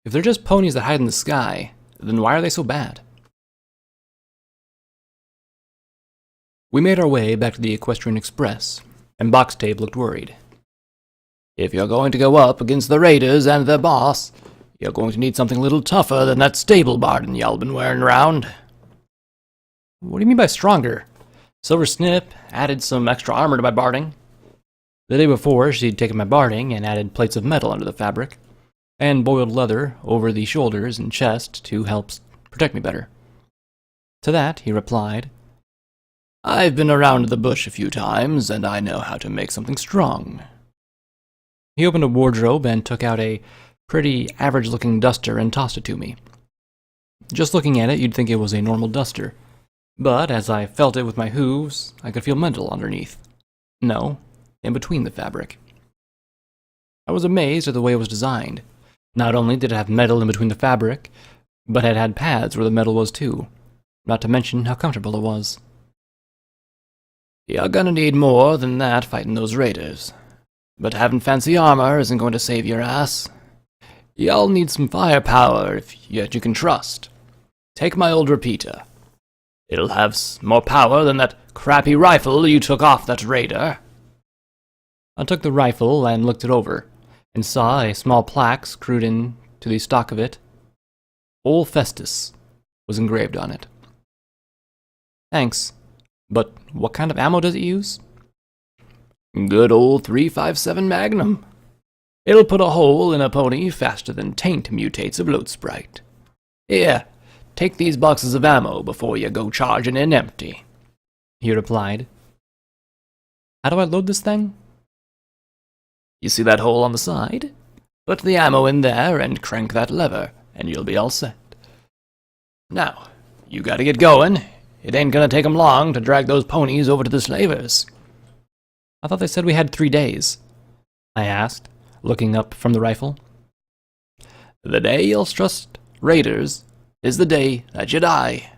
If they're just ponies that hide in the sky, then why are they so bad? We made our way back to the Equestrian Express, and Boxtape looked worried. If you're going to go up against the raiders and their boss, you're going to need something a little tougher than that stable barden y'all been wearing around. What do you mean by stronger? Silver Snip added some extra armor to my barding. The day before, she'd taken my barding and added plates of metal under the fabric, and boiled leather over the shoulders and chest to help protect me better. To that, he replied, I've been around the bush a few times, and I know how to make something strong. He opened a wardrobe and took out a pretty average-looking duster and tossed it to me. Just looking at it, you'd think it was a normal duster, but as I felt it with my hooves, I could feel metal underneath. No, in between the fabric. I was amazed at the way it was designed. Not only did it have metal in between the fabric, but it had pads where the metal was too, not to mention how comfortable it was. You're gonna need more than that fighting those raiders. But having fancy armor isn't going to save your ass. Y'all need some firepower yet you can trust. Take my old repeater. It'll have more power than that crappy rifle you took off that raider. I took the rifle and looked it over, and saw a small plaque screwed in to the stock of it. Ol Festus was engraved on it. Thanks, but what kind of ammo does it use? Good old 357 Magnum. It'll put a hole in a pony faster than Taint mutates a bloat sprite. Here, take these boxes of ammo before you go charging in empty, he replied. How do I load this thing? You see that hole on the side? Put the ammo in there and crank that lever, and you'll be all set. Now, you gotta get going. It ain't gonna take 'em long to drag those ponies over to the slavers. I thought they said we had 3 days, I asked, looking up from the rifle. The day you'll trust raiders is the day that you die,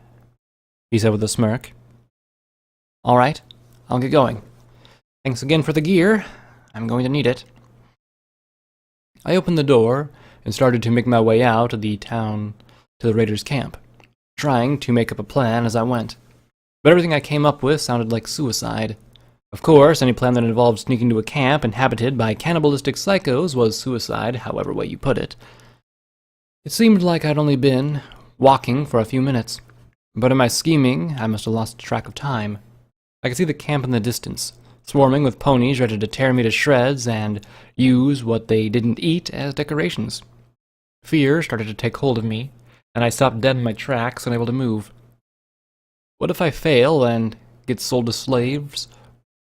he said with a smirk. All right, I'll get going. Thanks again for the gear. I'm going to need it. I opened the door and started to make my way out of the town to the raiders' camp, trying to make up a plan as I went. But everything I came up with sounded like suicide. Of course, any plan that involved sneaking to a camp inhabited by cannibalistic psychos was suicide, however way you put it. It seemed like I'd only been walking for a few minutes, but in my scheming, I must have lost track of time. I could see the camp in the distance, swarming with ponies ready to tear me to shreds and use what they didn't eat as decorations. Fear started to take hold of me, and I stopped dead in my tracks, unable to move. What if I fail and get sold to slaves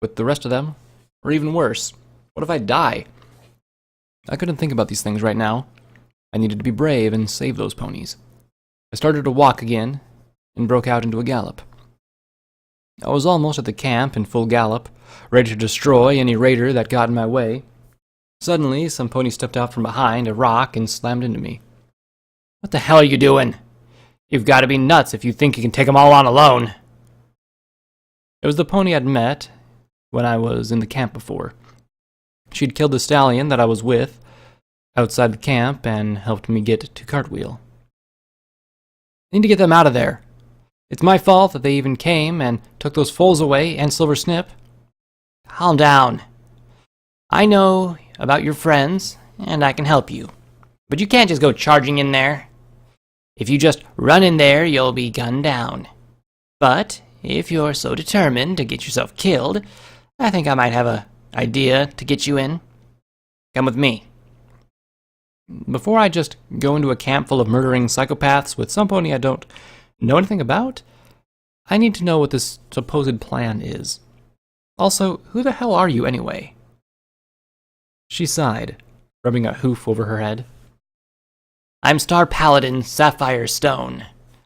with the rest of them? Or even worse, what if I die? I couldn't think about these things right now. I needed to be brave and save those ponies. I started to walk again, and broke out into a gallop. I was almost at the camp in full gallop, ready to destroy any raider that got in my way. Suddenly, some pony stepped out from behind a rock and slammed into me. What the hell are you doing? You've got to be nuts if you think you can take them all on alone. It was the pony I'd met when I was in the camp before. She'd killed the stallion that I was with outside the camp and helped me get to Cartwheel. I need to get them out of there. It's my fault that they even came and took those foals away and Silver Snip. Calm down. I know about your friends, and I can help you. But you can't just go charging in there. If you just run in there, you'll be gunned down. But if you're so determined to get yourself killed, I think I might have an idea to get you in. Come with me. Before I just go into a camp full of murdering psychopaths with some pony I don't know anything about, I need to know what this supposed plan is. Also, who the hell are you anyway? She sighed, rubbing a hoof over her head. I'm Star Paladin Sapphire Stone.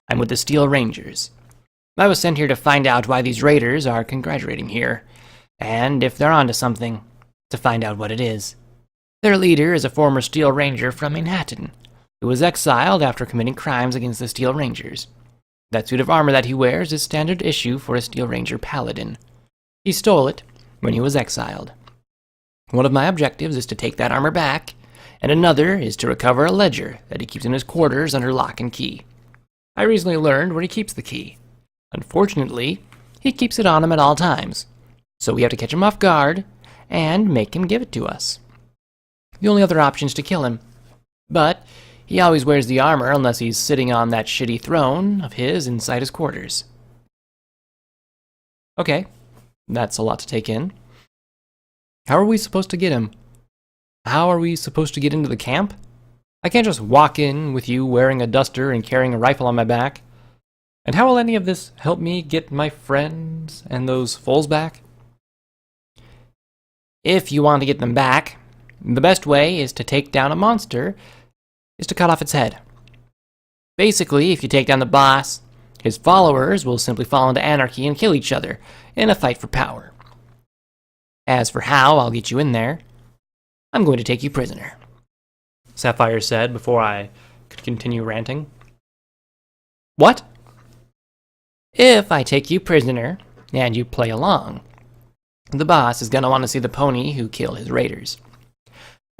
I'm with the Steel Rangers. I was sent here to find out why these raiders are congratulating here, and if they're onto something, to find out what it is. Their leader is a former Steel Ranger from Manhattan, who was exiled after committing crimes against the Steel Rangers. That suit of armor that he wears is standard issue for a Steel Ranger Paladin. He stole it when he was exiled. One of my objectives is to take that armor back and another is to recover a ledger that he keeps in his quarters under lock and key. I recently learned where he keeps the key. Unfortunately, he keeps it on him at all times, so we have to catch him off guard and make him give it to us. The only other option is to kill him, but he always wears the armor unless he's sitting on that shitty throne of his inside his quarters. Okay, that's a lot to take in. How are we supposed to get him? How are we supposed to get into the camp? I can't just walk in with you wearing a duster and carrying a rifle on my back. And how will any of this help me get my friends and those foals back? If you want to get them back, the best way is to take down a monster, is to cut off its head. Basically, if you take down the boss, his followers will simply fall into anarchy and kill each other in a fight for power. As for how I'll get you in there, I'm going to take you prisoner, Sapphire said before I could continue ranting. What? If I take you prisoner and you play along, the boss is going to want to see the pony who killed his raiders.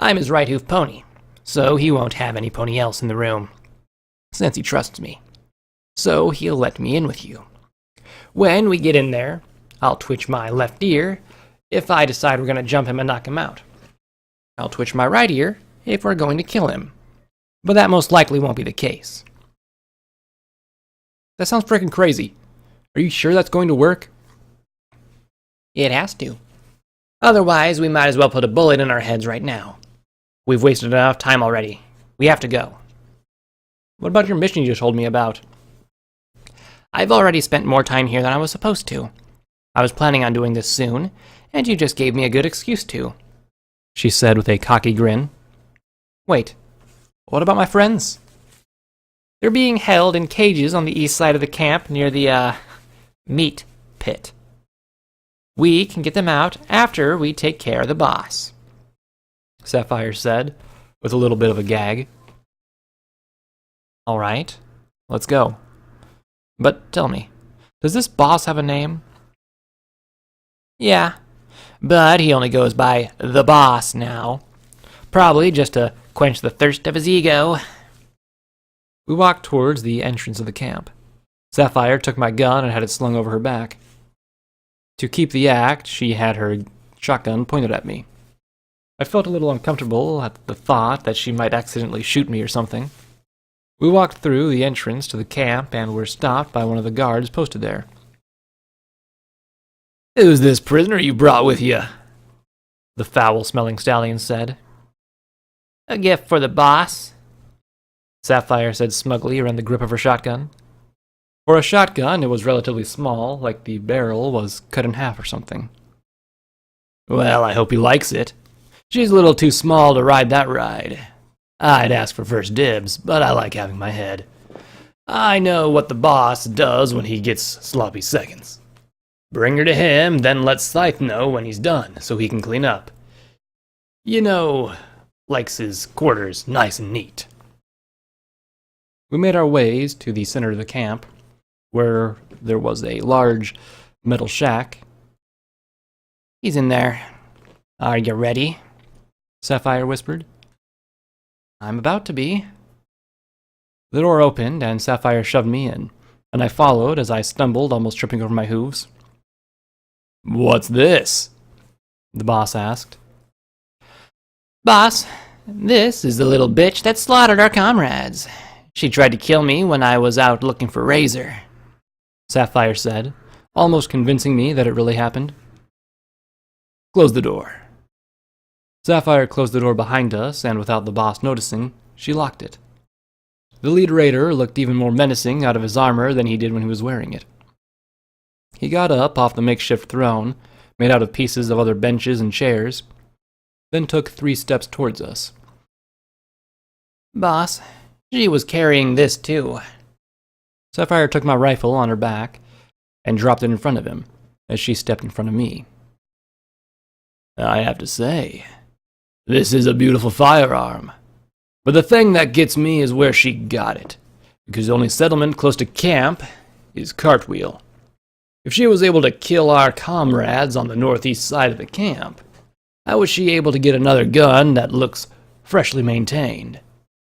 I'm his right hoof pony, so he won't have any pony else in the room, since he trusts me. So he'll let me in with you. When we get in there, I'll twitch my left ear if I decide we're going to jump him and knock him out. I'll twitch my right ear if we're going to kill him, but that most likely won't be the case. That sounds freaking crazy. Are you sure that's going to work? It has to. Otherwise, we might as well put a bullet in our heads right now. We've wasted enough time already. We have to go. What about your mission you just told me about? I've already spent more time here than I was supposed to. I was planning on doing this soon, and you just gave me a good excuse to, she said with a cocky grin. Wait, what about my friends? They're being held in cages on the east side of the camp near the, meat pit. We can get them out after we take care of the boss, Sapphire said, with a little bit of a gag. All right, let's go. But tell me, does this boss have a name? Yeah, but he only goes by the boss now. Probably just to quench the thirst of his ego. We walked towards the entrance of the camp. Sapphire took my gun and had it slung over her back. To keep the act, she had her shotgun pointed at me. I felt a little uncomfortable at the thought that she might accidentally shoot me or something. We walked through the entrance to the camp and were stopped by one of the guards posted there. "Who's this prisoner you brought with you?" the foul-smelling stallion said. "A gift for the boss," Sapphire said smugly around the grip of her shotgun. For a shotgun, it was relatively small, like the barrel was cut in half or something. "Well, I hope he likes it. She's a little too small to ride that ride. I'd ask for first dibs, but I like having my head. I know what the boss does when he gets sloppy seconds. Bring her to him, then let Scythe know when he's done, so he can clean up. You know, likes his quarters nice and neat." We made our ways to the center of the camp, where there was a large metal shack. "He's in there. Are you ready?" Sapphire whispered. "I'm about to be." The door opened and Sapphire shoved me in, and I followed as I stumbled, almost tripping over my hooves. "What's this?" the boss asked. "Boss, this is the little bitch that slaughtered our comrades. She tried to kill me when I was out looking for Razor," Sapphire said, almost convincing me that it really happened. "Close the door." Sapphire closed the door behind us, and without the boss noticing, she locked it. The lead raider looked even more menacing out of his armor than he did when he was wearing it. He got up off the makeshift throne, made out of pieces of other benches and chairs, then took 3 steps towards us. "Boss, she was carrying this too." Sapphire took my rifle on her back and dropped it in front of him as she stepped in front of me. "I have to say, this is a beautiful firearm. But the thing that gets me is where she got it, because the only settlement close to camp is Cartwheel. If she was able to kill our comrades on the northeast side of the camp, how was she able to get another gun that looks freshly maintained.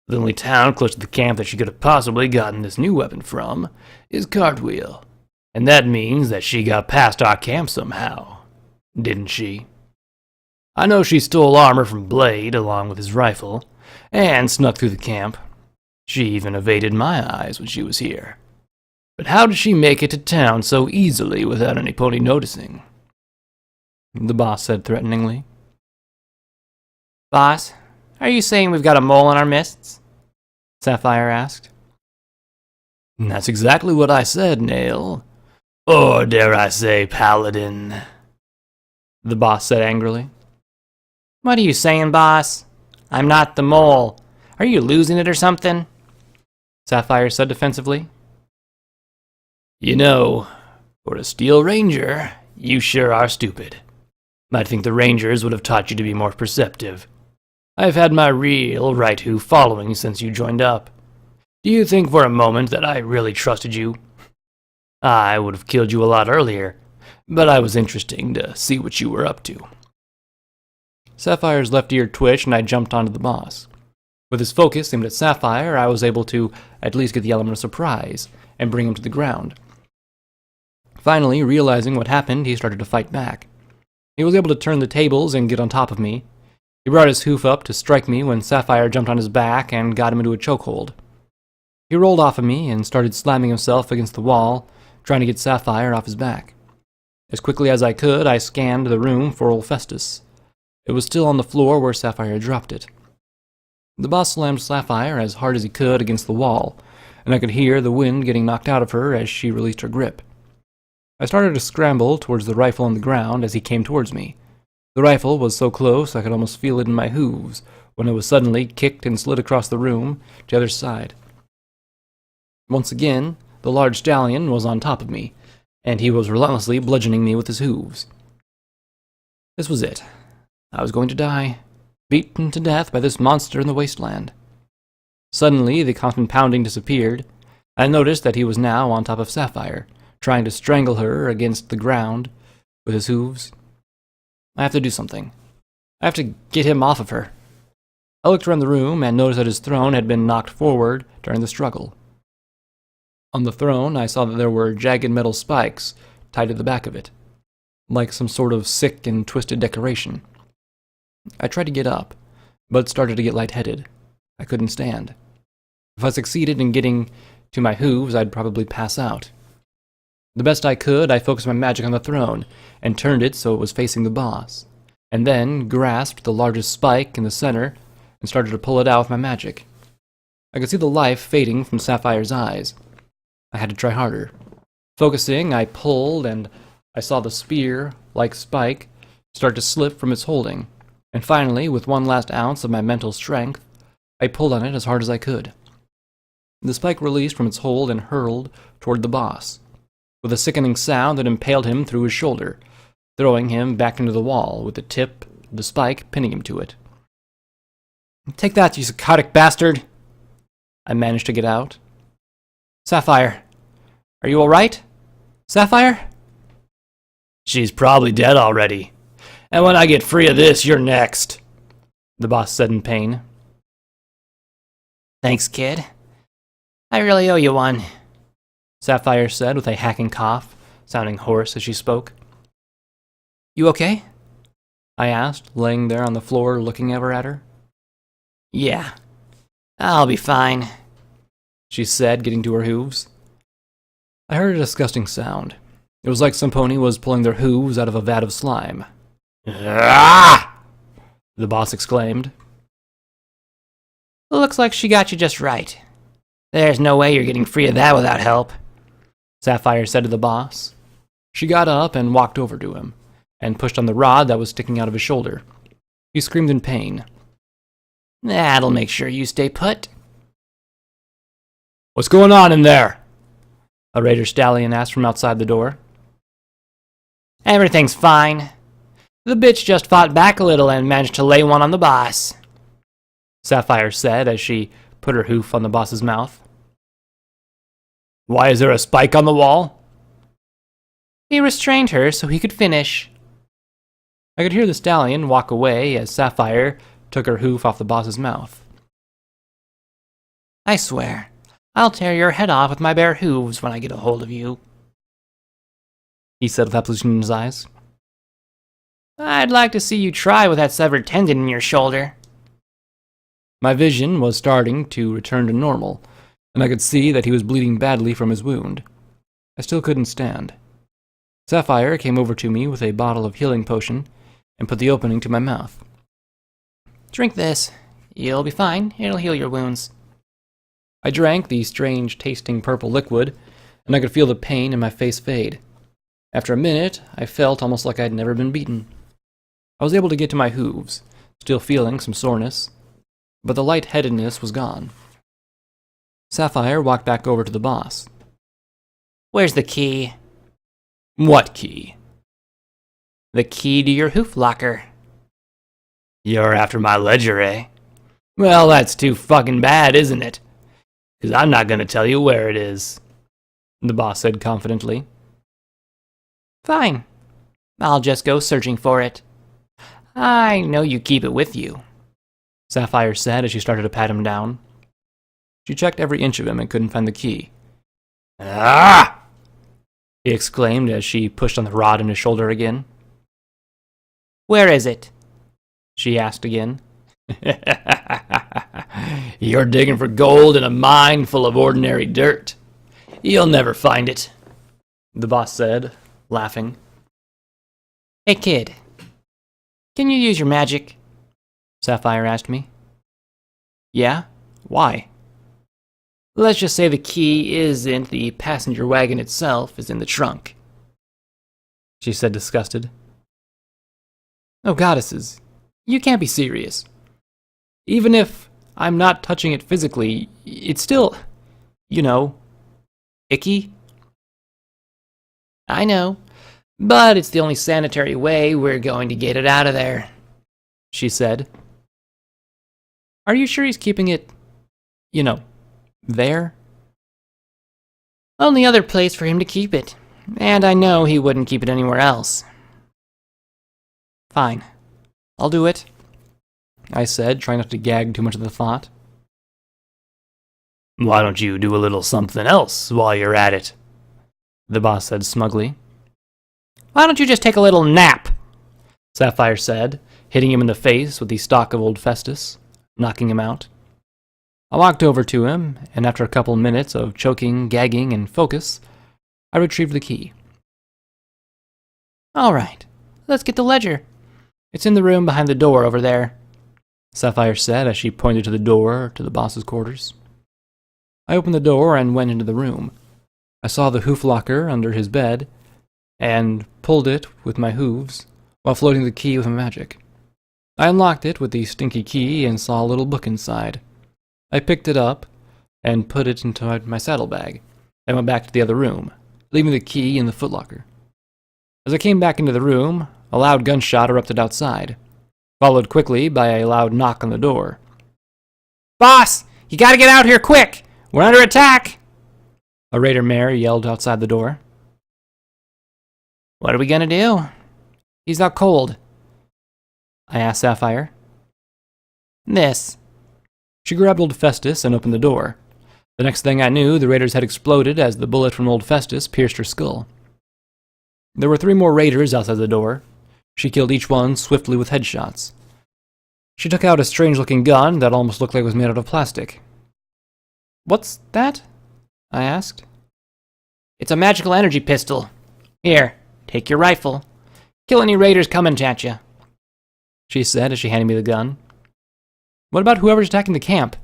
The only town close to the camp that she could have possibly gotten this new weapon from is Cartwheel. And that means that she got past our camp somehow, didn't she? I know she stole armor from Blade along with his rifle, and snuck through the camp. She even evaded my eyes when she was here. But how did she make it to town so easily without anybody noticing? The boss said threateningly. Boss, are you saying we've got a mole in our midst? Sapphire asked. That's exactly what I said, Nail. Or dare I say, Paladin. The boss said angrily. What are you saying, boss? I'm not the mole. Are you losing it or something? Sapphire said defensively. You know, for a Steel Ranger, you sure are stupid. I'd think the Rangers would have taught you to be more perceptive. I've had my real right who following since you joined up. Do you think for a moment that I really trusted you? I would have killed you a lot earlier, but I was interesting to see what you were up to. Sapphire's left ear twitched and I jumped onto the boss. With his focus aimed at Sapphire, I was able to at least get the element of surprise and bring him to the ground. Finally, realizing what happened, he started to fight back. He was able to turn the tables and get on top of me. He brought his hoof up to strike me when Sapphire jumped on his back and got him into a chokehold. He rolled off of me and started slamming himself against the wall, trying to get Sapphire off his back. As quickly as I could, I scanned the room for Festus. It was still on the floor where Sapphire had dropped it. The boss slammed Sapphire as hard as he could against the wall, and I could hear the wind getting knocked out of her as she released her grip. I started to scramble towards the rifle on the ground as he came towards me. The rifle was so close I could almost feel it in my hooves when it was suddenly kicked and slid across the room to the other side. Once again, the large stallion was on top of me, and he was relentlessly bludgeoning me with his hooves. This was it. I was going to die, beaten to death by this monster in the wasteland. Suddenly, the constant pounding disappeared. I noticed that he was now on top of Sapphire, trying to strangle her against the ground with his hooves. I have to do something. I have to get him off of her. I looked around the room and noticed that his throne had been knocked forward during the struggle. On the throne, I saw that there were jagged metal spikes tied to the back of it, like some sort of sick and twisted decoration. I tried to get up, but started to get lightheaded. I couldn't stand. If I succeeded in getting to my hooves, I'd probably pass out. The best I could, I focused my magic on the throne and turned it so it was facing the boss, and then grasped the largest spike in the center and started to pull it out with my magic. I could see the life fading from Sapphire's eyes. I had to try harder. Focusing, I pulled, and I saw the spear-like spike start to slip from its holding, and finally, with one last ounce of my mental strength, I pulled on it as hard as I could. The spike released from its hold and hurled toward the boss, with a sickening sound that impaled him through his shoulder, throwing him back into the wall, with the tip of the spike pinning him to it. "Take that, you psychotic bastard!" I managed to get out. "Sapphire, are you all right? Sapphire?" She's probably dead already. And when I get free of this, you're next, the boss said in pain. "Thanks, kid. I really owe you one," Sapphire said with a hacking cough, sounding hoarse as she spoke. "You okay?" I asked, laying there on the floor looking over at her. "Yeah, I'll be fine," she said, getting to her hooves. I heard a disgusting sound. It was like some pony was pulling their hooves out of a vat of slime. "Ah!" the boss exclaimed. "Looks like she got you just right. There's no way you're getting free of that without help," Sapphire said to the boss. She got up and walked over to him, and pushed on the rod that was sticking out of his shoulder. He screamed in pain. "That'll make sure you stay put." "What's going on in there?" a raider stallion asked from outside the door. "Everything's fine. The bitch just fought back a little and managed to lay one on the boss," Sapphire said as she put her hoof on the boss's mouth. "Why is there a spike on the wall?" "He restrained her so he could finish." I could hear the stallion walk away as Sapphire took her hoof off the boss's mouth. I swear, I'll tear your head off with my bare hooves when I get a hold of you, he said with application in his eyes. I'd like to see you try with that severed tendon in your shoulder. My vision was starting to return to normal, and I could see that he was bleeding badly from his wound. I still couldn't stand. Sapphire came over to me with a bottle of healing potion and put the opening to my mouth. Drink this. You'll be fine. It'll heal your wounds. I drank the strange tasting purple liquid, and I could feel the pain in my face fade. After a minute, I felt almost like I'd never been beaten. I was able to get to my hooves, still feeling some soreness, but the lightheadedness was gone. Sapphire walked back over to the boss. Where's the key? What key? The key to your hoof locker. You're after my ledger, eh? Well, that's too fucking bad, isn't it? 'Cause I'm not gonna tell you where it is, the boss said confidently. Fine. I'll just go searching for it. I know you keep it with you, Sapphire said as she started to pat him down. She checked every inch of him and couldn't find the key. Ah! He exclaimed as she pushed on the rod in his shoulder again. Where is it? She asked again. You're digging for gold in a mine full of ordinary dirt. You'll never find it, the boss said, laughing. Hey kid, can you use your magic? Sapphire asked me. Yeah? Why? Let's just say the key isn't the passenger wagon itself, is in the trunk, she said, disgusted. Oh, goddesses, you can't be serious. Even if I'm not touching it physically, it's still, icky. I know, but it's the only sanitary way we're going to get it out of there, she said. Are you sure he's keeping it, there? Only other place for him to keep it, and I know he wouldn't keep it anywhere else. Fine, I'll do it, I said, trying not to gag too much at the thought. Why don't you do a little something else while you're at it? The boss said smugly. Why don't you just take a little nap? Sapphire said, hitting him in the face with the stalk of old Festus, knocking him out. I walked over to him, and after a couple minutes of choking, gagging, and focus, I retrieved the key. All right, let's get the ledger. It's in the room behind the door over there, Sapphire said as she pointed to the door to the boss's quarters. I opened the door and went into the room. I saw the hoof locker under his bed, and pulled it with my hooves, while floating the key with my magic. I unlocked it with the stinky key and saw a little book inside. I picked it up and put it into my saddlebag, and went back to the other room, leaving the key in the footlocker. As I came back into the room, a loud gunshot erupted outside, followed quickly by a loud knock on the door. Boss, you gotta get out here quick! We're under attack! A raider mare yelled outside the door. What are we gonna do? He's out cold, I asked Sapphire. This. She grabbed old Festus and opened the door. The next thing I knew, the raiders had exploded as the bullet from old Festus pierced her skull. There were 3 more raiders outside the door. She killed each one swiftly with headshots. She took out a strange-looking gun that almost looked like it was made out of plastic. What's that? I asked. It's a magical energy pistol. Here, take your rifle. Kill any raiders coming at you, she said as she handed me the gun. What about whoever's attacking the camp?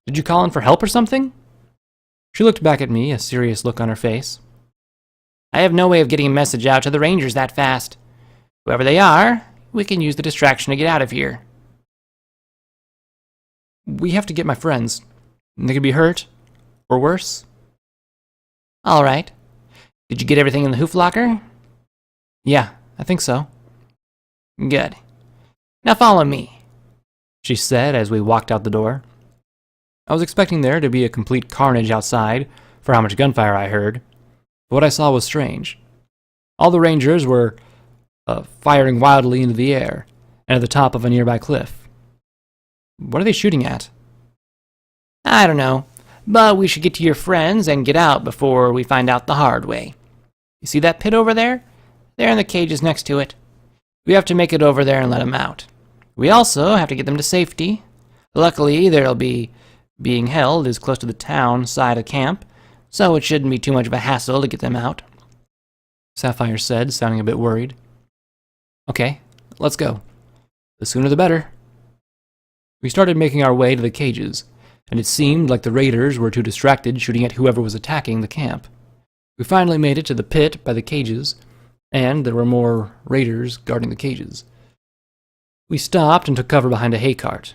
Did you call in for help or something? She looked back at me, a serious look on her face. I have no way of getting a message out to the rangers that fast. Whoever they are, we can use the distraction to get out of here. We have to get my friends. They could be hurt, or worse. All right. Did you get everything in the hoof locker? Yeah, I think so. Good. Now follow me, she said as we walked out the door. I was expecting there to be a complete carnage outside for how much gunfire I heard, but what I saw was strange. All the rangers were firing wildly into the air and at the top of a nearby cliff. What are they shooting at? I don't know, but we should get to your friends and get out before we find out the hard way. You see that pit over there? They're in the cages next to it. We have to make it over there and let them out. We also have to get them to safety. Luckily, they'll be being held as close to the town side of camp, so it shouldn't be too much of a hassle to get them out. Sapphire said, sounding a bit worried. Okay, let's go. The sooner the better. We started making our way to the cages, and it seemed like the raiders were too distracted shooting at whoever was attacking the camp. We finally made it to the pit by the cages, and there were more raiders guarding the cages. We stopped and took cover behind a hay cart.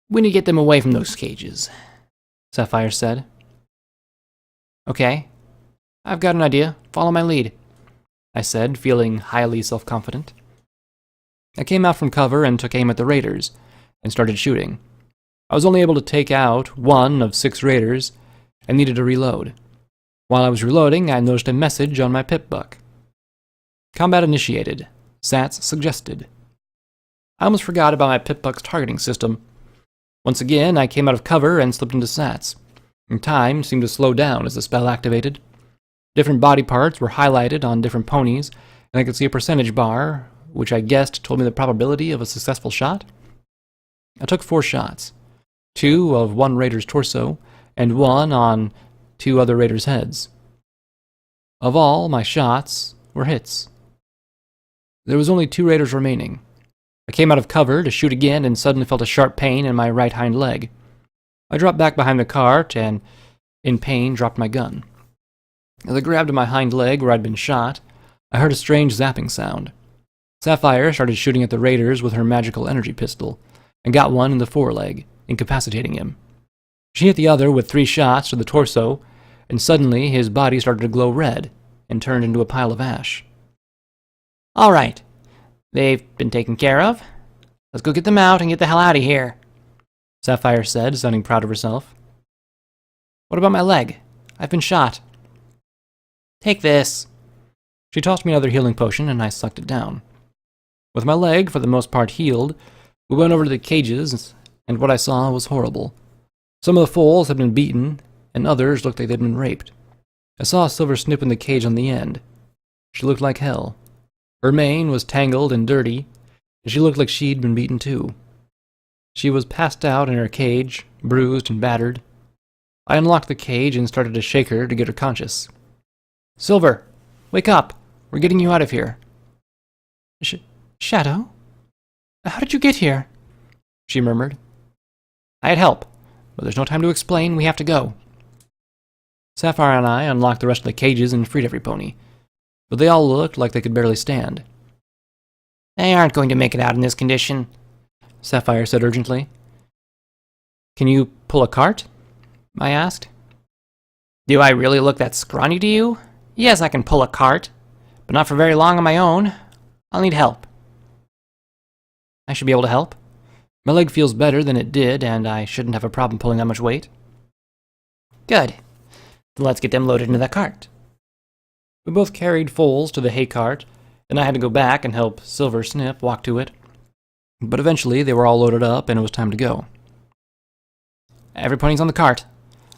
We need to get them away from those cages, Sapphire said. Okay, I've got an idea. Follow my lead, I said, feeling highly self-confident. I came out from cover and took aim at the raiders, and started shooting. I was only able to take out 1 of 6 raiders, and needed to reload. While I was reloading, I noticed a message on my pip-buck. Combat initiated. Sats suggested. I almost forgot about my pip-buck's targeting system. Once again, I came out of cover and slipped into Sats. And time seemed to slow down as the spell activated. Different body parts were highlighted on different ponies, and I could see a percentage bar, which I guessed told me the probability of a successful shot. I took 4 shots. 2 of 1 raider's torso, and 1 on 2 other raiders' heads. Of all my shots were hits. There was only 2 raiders remaining. I came out of cover to shoot again and suddenly felt a sharp pain in my right hind leg. I dropped back behind the cart and, in pain, dropped my gun. As I grabbed my hind leg where I'd been shot, I heard a strange zapping sound. Sapphire started shooting at the raiders with her magical energy pistol, and got one in the foreleg, incapacitating him. She hit the other with 3 shots to the torso, and suddenly his body started to glow red and turned into a pile of ash. All right, they've been taken care of. Let's go get them out and get the hell out of here, Sapphire said, sounding proud of herself. What about my leg? I've been shot. Take this. She tossed me another healing potion, and I sucked it down. With my leg, for the most part, healed, we went over to the cages, and what I saw was horrible. Some of the foals had been beaten, and others looked like they'd been raped. I saw a silver snip in the cage on the end. She looked like hell. Her mane was tangled and dirty, and she looked like she'd been beaten too. She was passed out in her cage, bruised and battered. I unlocked the cage and started to shake her to get her conscious. Silver, wake up! We're getting you out of here. Shadow? How did you get here? She murmured. I had help, but there's no time to explain. We have to go. Sapphire and I unlocked the rest of the cages and freed every pony, but they all looked like they could barely stand. They aren't going to make it out in this condition, Sapphire said urgently. Can you pull a cart? I asked. Do I really look that scrawny to you? Yes, I can pull a cart, but not for very long on my own. I'll need help. I should be able to help. My leg feels better than it did, and I shouldn't have a problem pulling that much weight. Good. Then let's get them loaded into that cart. We both carried foals to the hay cart, and I had to go back and help Silver Snip walk to it. But eventually they were all loaded up, and it was time to go. Every pony's on the cart.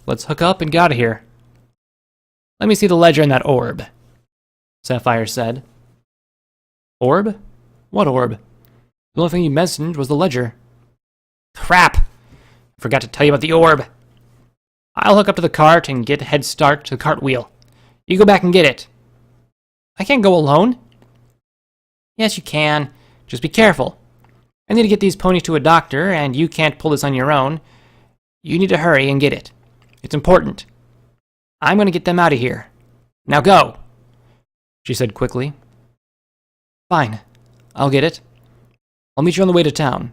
Let's hook up and get out of here. Let me see the ledger in that orb, Sapphire said. Orb? What orb? The only thing you mentioned was the ledger. Crap! I forgot to tell you about the orb. I'll hook up to the cart and get a head start to the cartwheel. You go back and get it. I can't go alone. Yes, you can. Just be careful. I need to get these ponies to a doctor, and you can't pull this on your own. You need to hurry and get it. It's important. I'm going to get them out of here. Now go, she said quickly. Fine. I'll get it. I'll meet you on the way to town.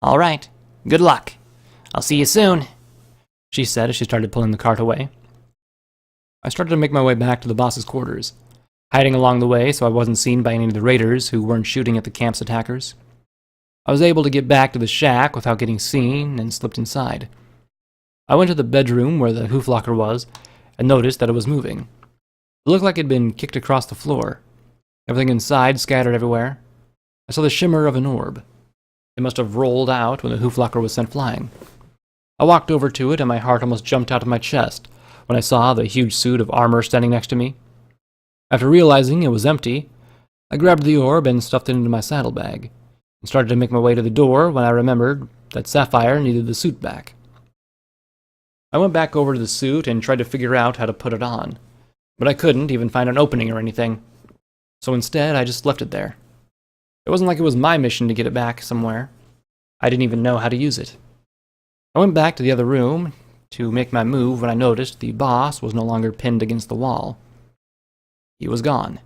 All right. Good luck. I'll see you soon, she said as she started pulling the cart away. I started to make my way back to the boss's quarters, hiding along the way so I wasn't seen by any of the raiders who weren't shooting at the camp's attackers. I was able to get back to the shack without getting seen and slipped inside. I went to the bedroom where the hoof locker was and noticed that it was moving. It looked like it had been kicked across the floor. Everything inside scattered everywhere. I saw the shimmer of an orb. It must have rolled out when the hoof locker was sent flying. I walked over to it, and my heart almost jumped out of my chest when I saw the huge suit of armor standing next to me. After realizing it was empty, I grabbed the orb and stuffed it into my saddlebag, and started to make my way to the door when I remembered that Sapphire needed the suit back. I went back over to the suit and tried to figure out how to put it on, but I couldn't even find an opening or anything, so instead I just left it there. It wasn't like it was my mission to get it back somewhere. I didn't even know how to use it. I went back to the other room to make my move when I noticed the boss was no longer pinned against the wall. He was gone.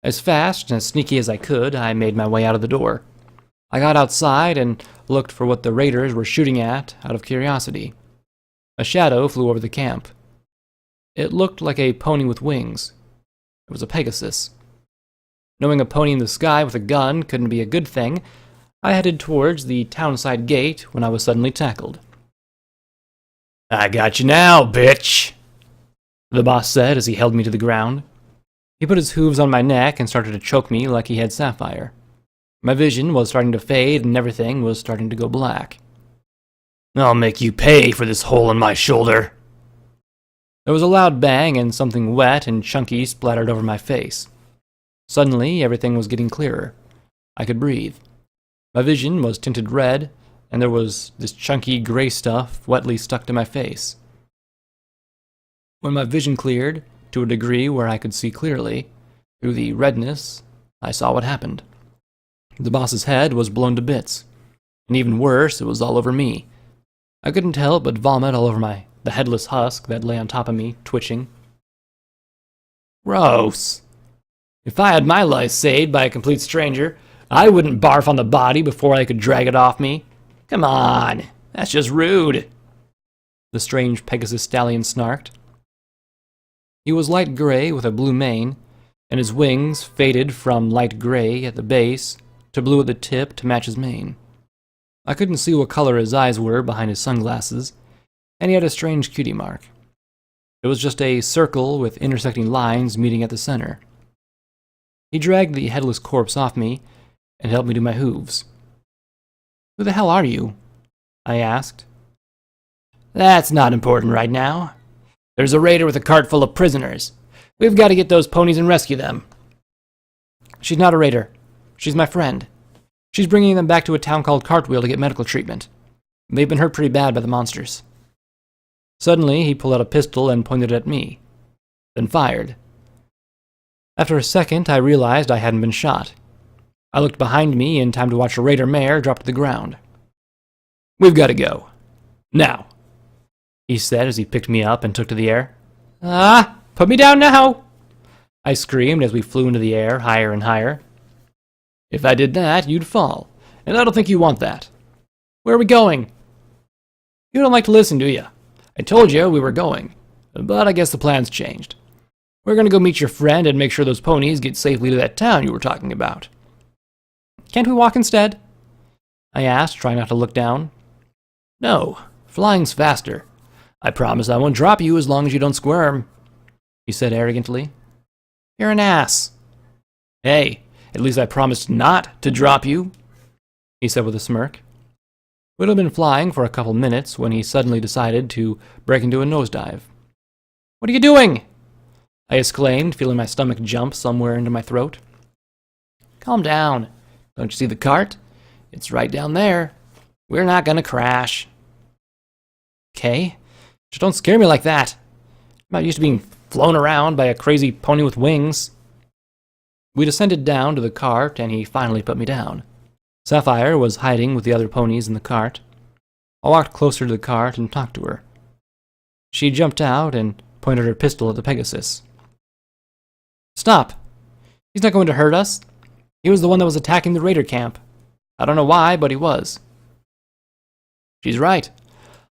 As fast and as sneaky as I could, I made my way out of the door. I got outside and looked for what the raiders were shooting at out of curiosity. A shadow flew over the camp. It looked like a pony with wings. It was a Pegasus. Knowing a pony in the sky with a gun couldn't be a good thing, I headed towards the townside gate when I was suddenly tackled. "I got you now, bitch," the boss said as he held me to the ground. He put his hooves on my neck and started to choke me like he had Sapphire. My vision was starting to fade and everything was starting to go black. "I'll make you pay for this hole in my shoulder." There was a loud bang and something wet and chunky splattered over my face. Suddenly, everything was getting clearer. I could breathe. My vision was tinted red, and there was this chunky gray stuff wetly stuck to my face. When my vision cleared, to a degree where I could see clearly, through the redness, I saw what happened. The boss's head was blown to bits, and even worse, it was all over me. I couldn't help but vomit all over the headless husk that lay on top of me, twitching. Gross. If I had my life saved by a complete stranger, I wouldn't barf on the body before I could drag it off me. Come on, that's just rude. The strange Pegasus stallion snarked. He was light gray with a blue mane, and his wings faded from light gray at the base to blue at the tip to match his mane. I couldn't see what color his eyes were behind his sunglasses, and he had a strange cutie mark. It was just a circle with intersecting lines meeting at the center. He dragged the headless corpse off me and helped me do my hooves. "Who the hell are you?" I asked. That's not important right now. There's a raider with a cart full of prisoners. We've got to get those ponies and rescue them. "She's not a raider. She's my friend. She's bringing them back to a town called Cartwheel to get medical treatment. They've been hurt pretty bad by the monsters." Suddenly, he pulled out a pistol and pointed it at me, then fired. After a second, I realized I hadn't been shot. I looked behind me in time to watch a raider mare drop to the ground. "We've got to go. Now," he said as he picked me up and took to the air. "Ah, put me down now!" I screamed as we flew into the air, higher and higher. "If I did that, you'd fall, and I don't think you want that. Where are we going?" "You don't like to listen, do you? I told you we were going, but I guess the plan's changed. We're going to go meet your friend and make sure those ponies get safely to that town you were talking about." "Can't we walk instead?" I asked, trying not to look down. "No, flying's faster. I promise I won't drop you as long as you don't squirm," he said arrogantly. "You're an ass." "Hey, at least I promised not to drop you," he said with a smirk. We'd have been flying for a couple minutes when he suddenly decided to break into a nosedive. "What are you doing?" I exclaimed, feeling my stomach jump somewhere into my throat. "Calm down. Don't you see the cart? It's right down there. We're not gonna crash." "Okay, just don't scare me like that. I'm not used to being flown around by a crazy pony with wings." We descended down to the cart, and he finally put me down. Sapphire was hiding with the other ponies in the cart. I walked closer to the cart and talked to her. She jumped out and pointed her pistol at the Pegasus. "Stop! He's not going to hurt us. He was the one that was attacking the raider camp. I don't know why, but he was." "She's right.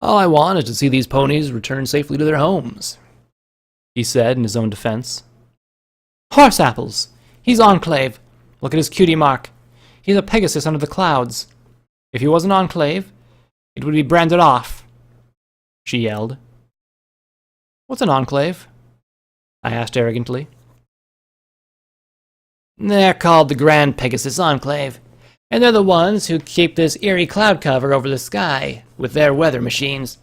All I want is to see these ponies return safely to their homes," he said in his own defense. "Horse apples! He's Enclave. Look at his cutie mark. He's a Pegasus under the clouds. If he wasn't Enclave, it would be branded off," she yelled. "What's an enclave?" I asked arrogantly. "They're called the Grand Pegasus Enclave. And they're the ones who keep this eerie cloud cover over the sky with their weather machines.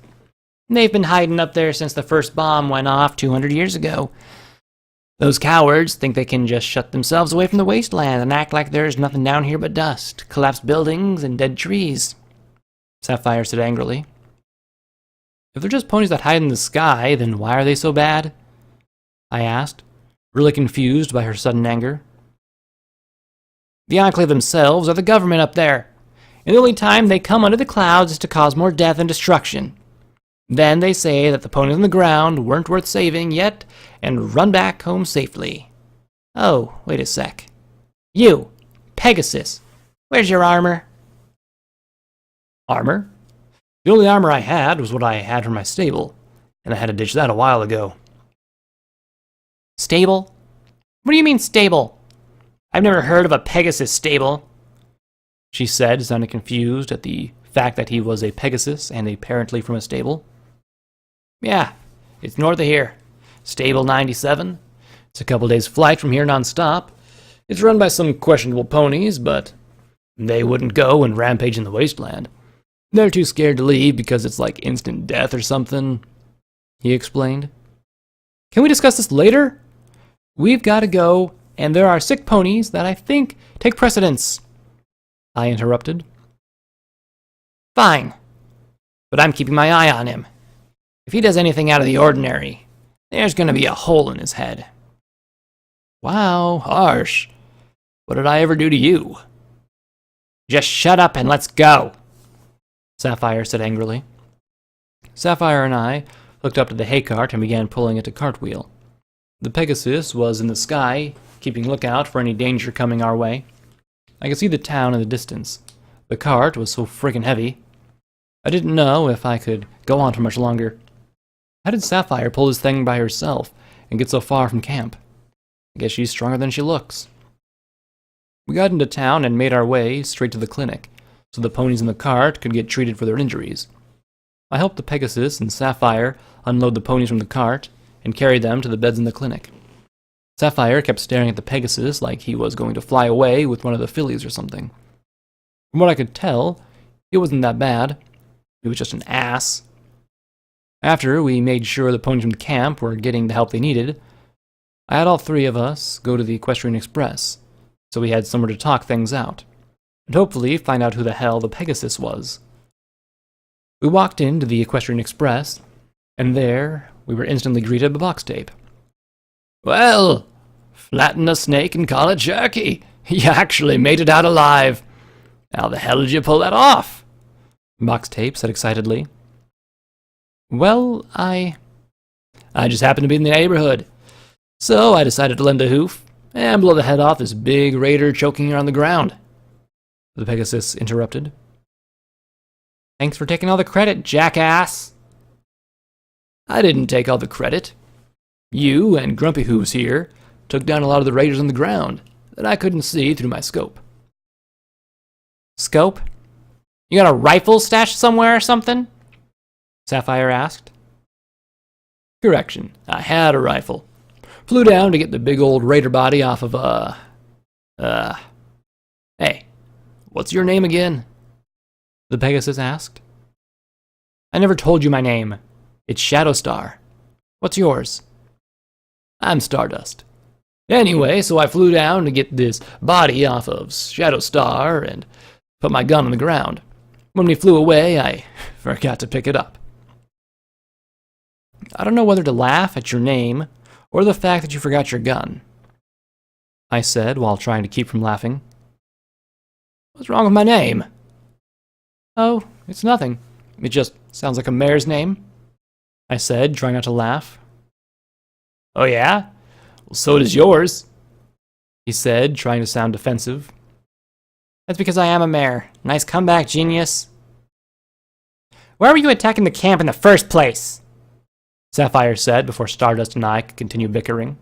They've been hiding up there since the first bomb went off 200 years ago. Those cowards think they can just shut themselves away from the wasteland and act like there's nothing down here but dust, collapsed buildings, and dead trees. Sapphire said angrily. If they're just ponies that hide in the sky, then why are they so bad? I asked, really confused by her sudden anger. The Enclave themselves are the government up there, and the only time they come under the clouds is to cause more death and destruction. Then they say that the ponies on the ground weren't worth saving yet, and run back home safely. Oh, wait a sec. You, Pegasus, where's your armor? Armor? The only armor I had was what I had from my stable, and I had to ditch that a while ago. Stable? What do you mean stable? I've never heard of a Pegasus stable. She said, sounding confused at the fact that he was a Pegasus and apparently from a stable. Yeah, it's north of here. Stable 97. It's a couple days' flight from here non-stop. It's run by some questionable ponies, but they wouldn't go and rampage in the wasteland. They're too scared to leave because it's like instant death or something, he explained. Can we discuss this later? We've got to go, and there are sick ponies that I think take precedence, I interrupted. Fine, but I'm keeping my eye on him. If he does anything out of the ordinary, there's going to be a hole in his head. Wow, harsh. What did I ever do to you? Just shut up and let's go, Sapphire said angrily. Sapphire and I looked up to the hay cart and began pulling at a cartwheel. The Pegasus was in the sky, keeping lookout for any danger coming our way. I could see the town in the distance. The cart was so freaking heavy. I didn't know if I could go on for much longer. How did Sapphire pull this thing by herself and get so far from camp? I guess she's stronger than she looks. We got into town and made our way straight to the clinic, so the ponies in the cart could get treated for their injuries. I helped the Pegasus and Sapphire unload the ponies from the cart and carry them to the beds in the clinic. Sapphire kept staring at the Pegasus like he was going to fly away with one of the fillies or something. From what I could tell, he wasn't that bad. He was just an ass. After we made sure the ponies from the camp were getting the help they needed, I had all three of us go to the Equestrian Express, so we had somewhere to talk things out, and hopefully find out who the hell the Pegasus was. We walked into the Equestrian Express, and there we were instantly greeted by box tape. Well, flatten a snake and call it jerky. You actually made it out alive. How the hell did you pull that off? Box tape said excitedly. Well, I just happened to be in the neighborhood, so I decided to lend a hoof and blow the head off this big raider choking her on the ground. The Pegasus interrupted. Thanks for taking all the credit, jackass. I didn't take all the credit. You and Grumpy Hooves here took down a lot of the raiders on the ground that I couldn't see through my scope. Scope? You got a rifle stashed somewhere or something? Sapphire asked. Correction, I had a rifle. Flew down to get the big old raider body off of, Hey, what's your name again? The Pegasus asked. I never told you my name. It's Shadowstar. What's yours? I'm Stardust. Anyway, so I flew down to get this body off of Shadowstar and put my gun on the ground. When we flew away, I forgot to pick it up. I don't know whether to laugh at your name or the fact that you forgot your gun, I said while trying to keep from laughing. What's wrong with my name? Oh, it's nothing. It just sounds like a mare's name, I said, trying not to laugh. Oh yeah? Well, so does yours, he said, trying to sound defensive. That's because I am a mare. Nice comeback, genius. Why were you attacking the camp in the first place? Sapphire said before Stardust and I could continue bickering.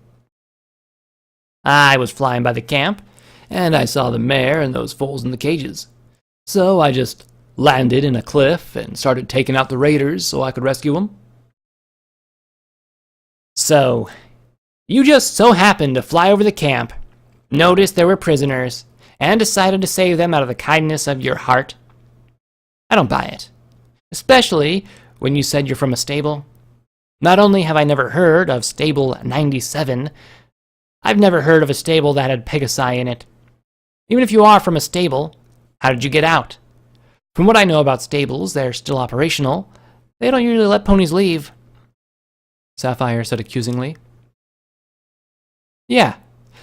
I was flying by the camp, and I saw the mare and those foals in the cages. So I just landed in a cliff and started taking out the raiders so I could rescue them. So, you just so happened to fly over the camp, noticed there were prisoners, and decided to save them out of the kindness of your heart? I don't buy it. Especially when you said you're from a stable. Not only have I never heard of Stable 97, I've never heard of a stable that had Pegasi in it. Even if you are from a stable, how did you get out? From what I know about stables, they're still operational. They don't usually let ponies leave. Sapphire said accusingly. Yeah,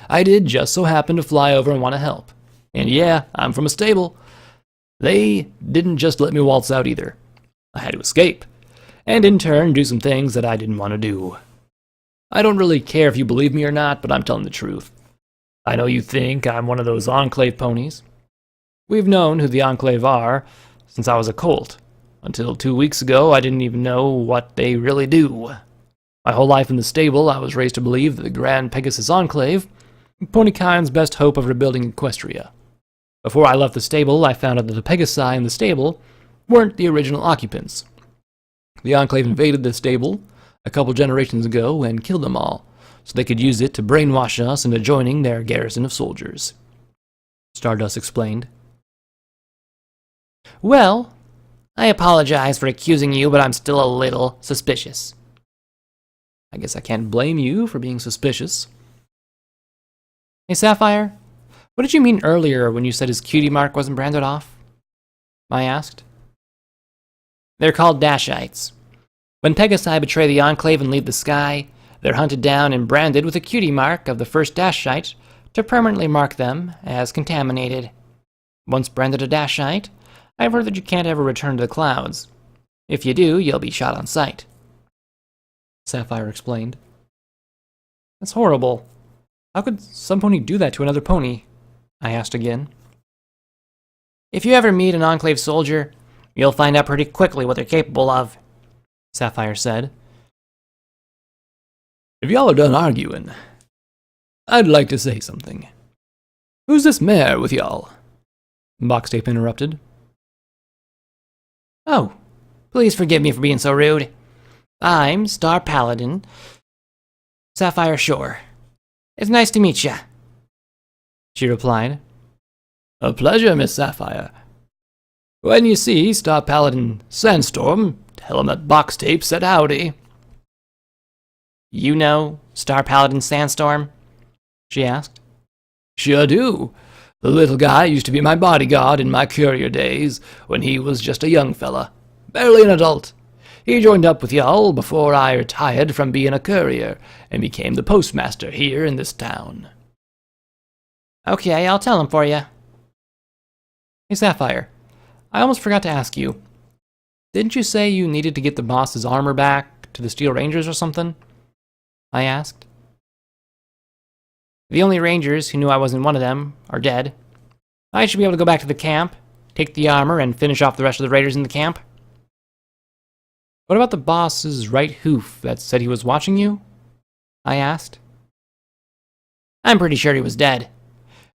I did just so happen to fly over and want to help. And yeah, I'm from a stable. They didn't just let me waltz out either. I had to escape, and in turn do some things that I didn't want to do. I don't really care if you believe me or not, but I'm telling the truth. I know you think I'm one of those Enclave ponies. We've known who the Enclave are since I was a colt. Until 2 weeks ago, I didn't even know what they really do. My whole life in the stable, I was raised to believe that the Grand Pegasus Enclave, Ponykind's best hope of rebuilding Equstria. Before I left the stable, I found out that the Pegasi in the stable weren't the original occupants. The Enclave invaded the stable a couple generations ago and killed them all, so they could use it to brainwash us into joining their garrison of soldiers. Stardust explained. Well, I apologize for accusing you, but I'm still a little suspicious. I guess I can't blame you for being suspicious. Hey, Sapphire, what did you mean earlier when you said his cutie mark wasn't branded off? I asked. They're called Dashites. When Pegasi betray the Enclave and leave the sky, they're hunted down and branded with a cutie mark of the first Dashite to permanently mark them as contaminated. Once branded a Dashite, I've heard that you can't ever return to the clouds. If you do, you'll be shot on sight. Sapphire explained. That's horrible. How could some pony do that to another pony? I asked again. If you ever meet an Enclave soldier, you'll find out pretty quickly what they're capable of, Sapphire said. If y'all are done arguing, I'd like to say something. Who's this mare with y'all? Boxtape interrupted. Oh, please forgive me for being so rude. I'm Star Paladin, Sapphire Shore. It's nice to meet ya, she replied. A pleasure, Miss Sapphire. When you see Star Paladin Sandstorm, tell him that Boxtape said howdy. You know Star Paladin Sandstorm? She asked. Sure do. The little guy used to be my bodyguard in my courier days, when he was just a young fella, barely an adult. He joined up with y'all before I retired from being a courier, and became the postmaster here in this town. Okay, I'll tell him for you. Hey, Sapphire, I almost forgot to ask you. Didn't you say you needed to get the boss's armor back to the Steel Rangers or something? I asked. The only Rangers who knew I wasn't one of them are dead. I should be able to go back to the camp, take the armor, and finish off the rest of the Raiders in the camp. What about the boss's right hoof that said he was watching you? I asked. I'm pretty sure he was dead.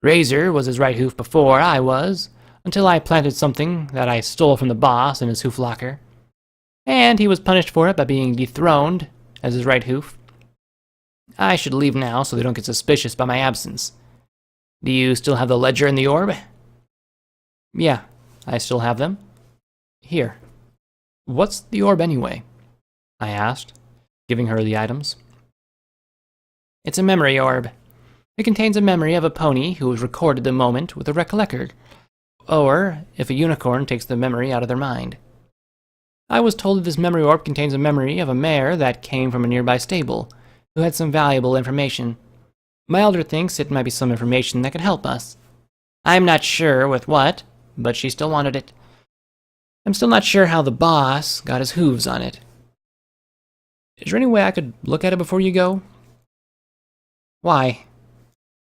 Razor was his right hoof before I was, until I planted something that I stole from the boss in his hoof locker. And he was punished for it by being dethroned as his right hoof. I should leave now so they don't get suspicious by my absence. Do you still have the ledger and the orb? Yeah, I still have them. Here. What's the orb anyway? I asked, giving her the items. It's a memory orb. It contains a memory of a pony who was recorded the moment with a recollector, or if a unicorn takes the memory out of their mind. I was told that this memory orb contains a memory of a mare that came from a nearby stable, who had some valuable information. My elder thinks it might be some information that could help us. I'm not sure with what, but she still wanted it. I'm still not sure how the boss got his hooves on it. Is there any way I could look at it before you go? Why?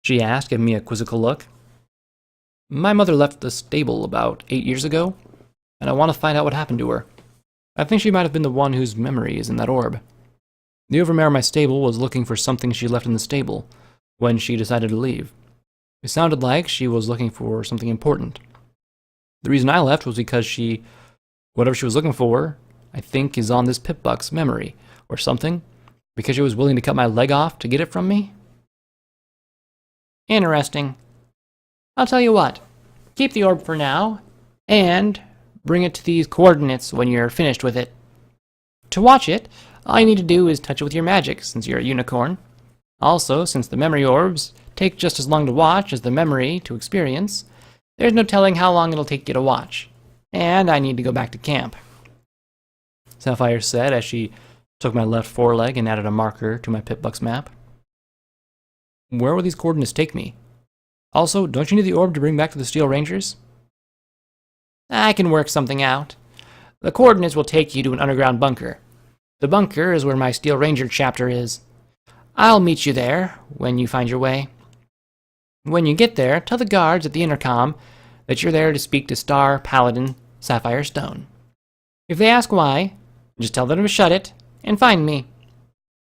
She asked, giving me a quizzical look. My mother left the stable about 8 years ago, and I want to find out what happened to her. I think she might have been the one whose memory is in that orb. The overmare of my stable was looking for something she left in the stable when she decided to leave. It sounded like she was looking for something important. The reason I left was because whatever she was looking for, I think is on this Pip-Buck's memory, or something, because she was willing to cut my leg off to get it from me. Interesting. I'll tell you what. Keep the orb for now, and bring it to these coordinates when you're finished with it. To watch it, all you need to do is touch it with your magic, since you're a unicorn. Also, since the memory orbs take just as long to watch as the memory to experience, there's no telling how long it'll take you to watch. And I need to go back to camp. Sapphire said as she took my left foreleg and added a marker to my Pip-Buck's map. Where will these coordinates take me? Also, don't you need the orb to bring back to the Steel Rangers? I can work something out. The coordinates will take you to an underground bunker. The bunker is where my Steel Ranger chapter is. I'll meet you there when you find your way. When you get there, tell the guards at the intercom that you're there to speak to Star Paladin Sapphire Stone. If they ask why, just tell them to shut it and find me.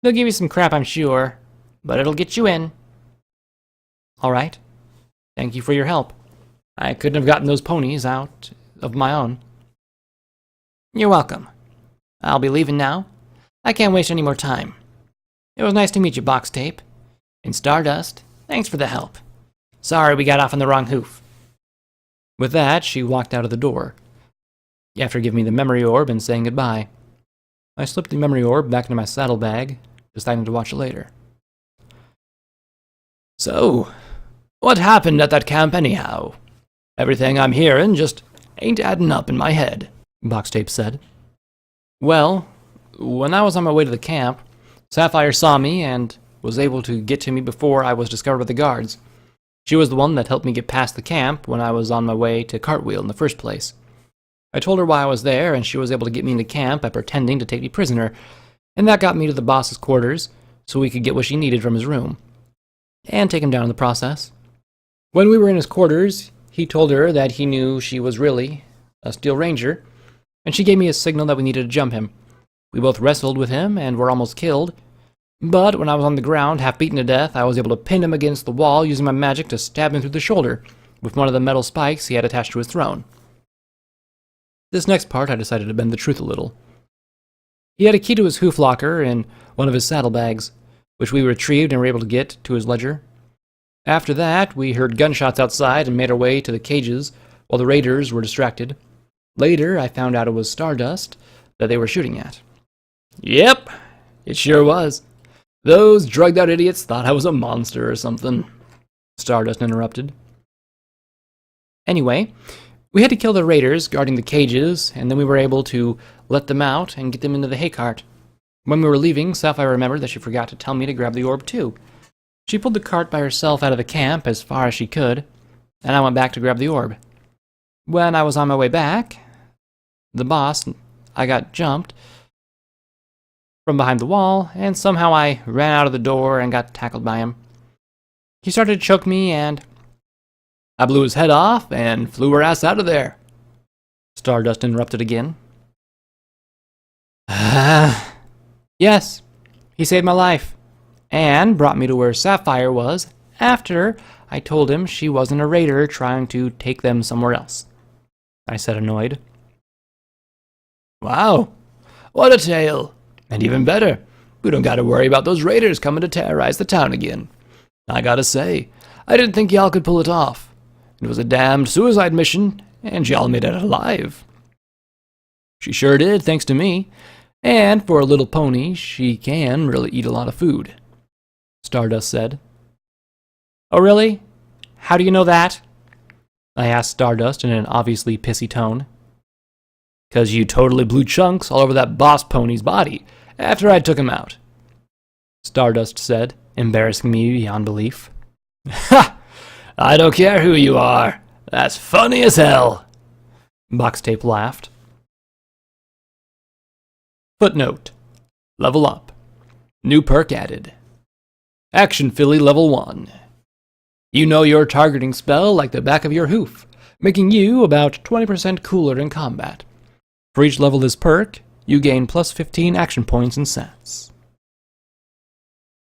They'll give you some crap, I'm sure, but it'll get you in. All right. Thank you for your help. I couldn't have gotten those ponies out of my own. You're welcome. I'll be leaving now. I can't waste any more time. It was nice to meet you, Box Tape. And Stardust, thanks for the help. Sorry we got off on the wrong hoof. With that, she walked out of the door, after giving me the memory orb and saying goodbye. I slipped the memory orb back into my saddlebag, deciding to watch it later. So, what happened at that camp anyhow? Everything I'm hearing just ain't adding up in my head, Box Tape said. Well, when I was on my way to the camp, Sapphire saw me and was able to get to me before I was discovered by the guards. She was the one that helped me get past the camp when I was on my way to Cartwheel in the first place. I told her why I was there, and she was able to get me into camp by pretending to take me prisoner, and that got me to the boss's quarters so we could get what she needed from his room, and take him down in the process. When we were in his quarters, he told her that he knew she was really a Steel Ranger, and she gave me a signal that we needed to jump him. We both wrestled with him and were almost killed, but when I was on the ground, half beaten to death, I was able to pin him against the wall using my magic to stab him through the shoulder with one of the metal spikes he had attached to his throne. This next part, I decided to bend the truth a little. He had a key to his hoof locker in one of his saddlebags, which we retrieved and were able to get to his ledger. After that, we heard gunshots outside and made our way to the cages while the raiders were distracted. Later, I found out it was Stardust that they were shooting at. Yep, it sure was. Those drugged-out idiots thought I was a monster or something, Stardust interrupted. Anyway, we had to kill the raiders guarding the cages, and then we were able to let them out and get them into the hay cart. When we were leaving, Sapphire remembered that she forgot to tell me to grab the orb too. She pulled the cart by herself out of the camp as far as she could, and I went back to grab the orb. When I was on my way back, I got jumped from behind the wall, and somehow I ran out of the door and got tackled by him. He started to choke me, and I blew his head off and flew her ass out of there, Stardust interrupted again. Yes, he saved my life, and brought me to where Sapphire was after I told him she wasn't a raider trying to take them somewhere else, I said, annoyed. Wow, what a tale. And even better, we don't gotta worry about those raiders coming to terrorize the town again. I gotta say, I didn't think y'all could pull it off. It was a damned suicide mission, and y'all made it alive. She sure did, thanks to me. And for a little pony, she can really eat a lot of food, Stardust said. Oh really? How do you know that? I asked Stardust in an obviously pissy tone. 'Cause you totally blew chunks all over that boss pony's body after I took him out, Stardust said, embarrassing me beyond belief. Ha! I don't care who you are. That's funny as hell, Box Tape laughed. Footnote. Level up. New perk added. Action Philly level 1. You know your targeting spell like the back of your hoof, making you about 20% cooler in combat. For each level of this perk, you gain plus 15 action points and stats.